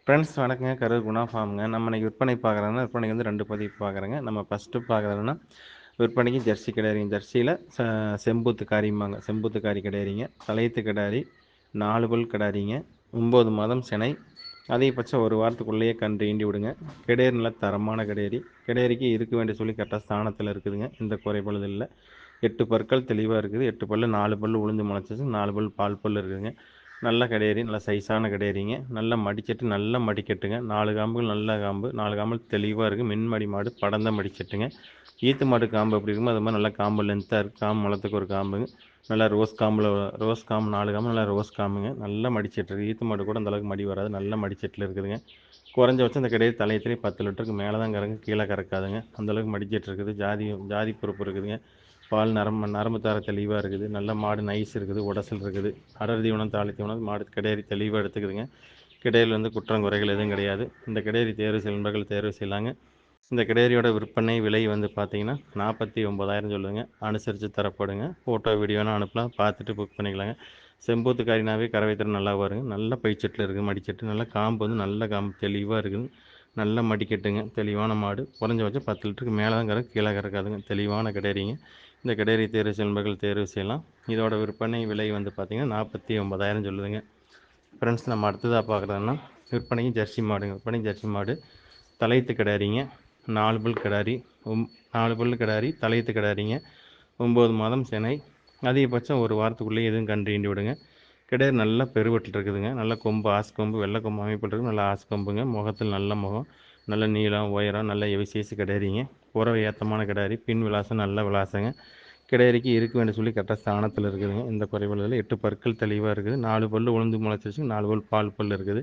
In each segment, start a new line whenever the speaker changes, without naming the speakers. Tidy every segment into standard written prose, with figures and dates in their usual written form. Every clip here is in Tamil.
ஃப்ரெண்ட்ஸ் வணக்கங்க. கரூர் குணா ஃபார்முங்க. நம்ம இன்னைக்கு விற்பனை பார்க்குறோன்னா, விற்பனைக்கு வந்து 2 பதிவு பார்க்குறோங்க. நம்ம ஃபஸ்ட்டு பார்க்குறதுன்னா, விற்பனைக்கு ஜெர்சி கிடாரிங்க. ஜெர்சியில் செம்பூத்து காரிம்பாங்க. செம்பூத்து காரி கிடாரிங்க. தலையத்து கிடாரி, 4 பல் கிடாரிங்க. 9 மாதம் சினை. அதிகபட்சம் ஒரு வாரத்துக்குள்ளேயே கன்று ஈண்டி விடுங்க. கிடேரி நல்ல தரமான கிடேரி. கிடேரிக்கு இருக்க வேண்டிய சொல்லி கரெக்டாக ஸ்தானத்தில் இருக்குதுங்க. எந்த குறைபாடும் இல்லை. 8 பற்கள் தெளிவாக இருக்குது. 8 பல்லு, 4 பல்லு உளுந்து முளைச்சிச்சு, 4 பல் பால் பல்லு இருக்குதுங்க. நல்ல கிடேரி, நல்ல சைஸான கிடேரிங்க. நல்ல மடிச்செட்டு, நல்ல மடிக்கட்டுங்க. 4 காம்புகள் நல்ல காம்பு, 4 காம்பு தெளிவாக இருக்குது. மின்மடி மாடு, படந்த மடிச்செட்டுங்க. ஈத்து மாடு காம்பு எப்படி இருக்குமோ அது மாதிரி நல்லா காம்பு லென்த்தாக இருக்குது. காம்பு முளத்துக்கு ஒரு காம்புங்க. நல்லா ரோஸ் காம்பில் ரோஸ் காம்பு 4 காம்பு நல்லா ரோஸ் காம்புங்க. நல்ல மடிச்செட்டு இருக்குது. ஈத்து மாடு கூட அந்தளவுக்கு மடி வராது. நல்ல மடிச்செட்டில் இருக்குதுங்க. குறைஞ்சபட்சம் இந்த கிடேரி தலையத்துலேயே 10 லிட்டருக்கு மேலே தான் கறங்க, கீழே கறக்காதுங்க. அந்தளவுக்கு மடிச்செட்டு இருக்குது. ஜாதி பொறுப்பு இருக்குதுங்க. பால் நரம்பு தார தெளிவாக இருக்குது. நல்ல மாடு நைஸ் இருக்குது. உடசல் இருக்குது. அடர் தீவனம் தாளி தீவனம் மாடு கிடேரி தெளிவாக எடுத்துக்குதுங்க. கிடேரியில் வந்து குற்றம் குறைகள் எதுவும் கிடையாது. இந்த கிடேரி தேர்வு செய்யும் நண்பர்கள் தேர்வு செய்யலாங்க. இந்த கிடேரியோட விற்பனை விலை வந்து பார்த்தீங்கன்னா 49,000 சொல்லுங்க. அனுசரித்து தரப்படுங்க. ஃபோட்டோ வீடியோனா அனுப்பலாம், பார்த்துட்டு புக் பண்ணிக்கலாங்க. செம்பூத்து காரினாவே கறவை திறன் நல்லா வருங்க. நல்ல பைச்செட்டில் இருக்குது. மடிச்செட்டு நல்ல காம்பு வந்து நல்ல காம்பு தெளிவாக இருக்குது. நல்ல மடிக்கட்டுங்க. தெளிவான மாடு. குறைஞ்சபட்சம் 10 லிட்டருக்கு மேலே தான் கறக்கும், கீழே கறக்காதுங்க. தெளிவான கிடேரிங்க. இந்த கிடேரி தேர்வு செய்யும் நண்பர்கள் தேர்வு செய்யலாம். இதோட விற்பனை விலை வந்து பார்த்தீங்கன்னா 49,000 சொல்லுதுங்க. ஃப்ரெண்ட்ஸ், நம்ம அடுத்ததாக பார்க்குறதுன்னா விற்பனைக்கு ஜெர்சி மாடுங்க. விற்பனைக்கு ஜெர்சி மாடு தலையத்து கிடாரிங்க. 4 பல் கிடாரி, 4 பல் கிடாரி, தலையத்து கிடாரிங்க. 9 மாதம் சினை. அதிகபட்சம் ஒரு வாரத்துக்குள்ளேயே எதுவும் கன்று ஈண்டி விடுங்க. கிடாரி நல்லா பெருவெட்டில் இருக்குதுங்க. நல்ல கொம்பு, ஆஸ் கொம்பு, வெள்ளை கொம்பு அமைப்பில் இருக்குது. நல்ல ஆஸ் கொம்புங்க. முகத்தில் நல்ல முகம், நல்ல நீளம், உயரம், நல்ல எவிசேஸ் கிடாரிங்க. புறவை ஏத்தமான கிடாரி. பின் விலாசம் நல்ல விலாசங்க. கிடேரிக்கு இருக்க வேண்டிய சொல்லி கரெக்டாக ஸ்தானத்தில் இருக்குதுங்க. இந்த குறைபாடுகள் 8 பற்கள் தெளிவாக இருக்குது. 4 பல்லு உளுந்து முளைச்சிச்சு, 4 பல் பால் பல் இருக்குது.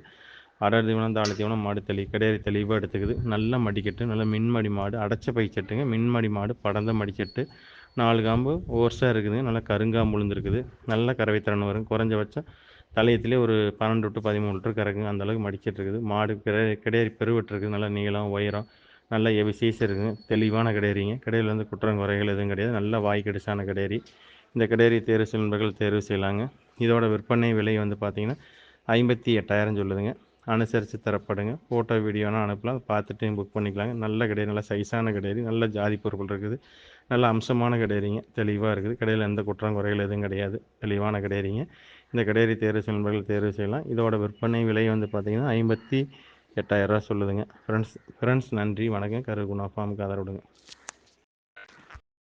அடர் தீவனம் தாள தீவனம் மாடு கிடேரி தெளிவாக எடுத்துக்குது. நல்ல மடிக்கட்டு, நல்ல மின்மடி மாடு, அடைச்ச பைச்செட்டுங்க. மின்மடி மாடு, படந்த மடிச்செட்டு, 4 காம்பு ஓர்ஸாக இருக்குதுங்க. நல்லா கருங்காம்பு உளுந்துருக்குது. நல்ல கறவைத்திறன் வரும். குறைஞ்சபட்சம் தலையத்திலே ஒரு 12 டு 13 லிட்டர் கறக்குங்க. அந்தளவுக்கு மடிச்சிட்டு இருக்குது. மாடு கிடேரி பெருவெட்டு இருக்குது. நல்ல நீளம், உயரம், நல்ல எவிசைஸ் இருக்குங்க. தெளிவான கிடேரிங்க. கிடேரியில் வந்து குற்றம் குறைகள் எதுவும் கிடையாது. நல்ல வாய் கடிசான கிடேரி. இந்த கிடேரி தேர்வு செய்யும் நண்பர்கள் தேர்வு செய்யலாங்க. இதோட விற்பனை விலை வந்து பார்த்தீங்கன்னா 58,000 சொல்லுதுங்க. அனுசரித்து தரப்படுங்க. ஃபோட்டோ வீடியோனா அனுப்பலாம், பார்த்துட்டு புக் பண்ணிக்கலாங்க. நல்ல கிடேரி, நல்ல சைஸான கிடேரி, நல்ல ஜாதி பொருட்கள் இருக்குது. நல்ல அம்சமான கிடேரிங்க. தெளிவாக இருக்குது. கிடேரியில் எந்த குற்றம் குறைகள் எதுவும் கிடையாது. தெளிவான கிடேரிங்க. இந்த கிடேரி தேர்வு செய்யும் நண்பர்கள் தேர்வு செய்யலாம். இதோட விற்பனை விலை வந்து பார்த்தீங்கன்னா 58,000 சொல்லுதுங்க. ஃப்ரெண்ட்ஸ் நன்றி, வணக்கம். கரூர் குணா ஃபார்முக்கு ஆதரவு கொடுங்க.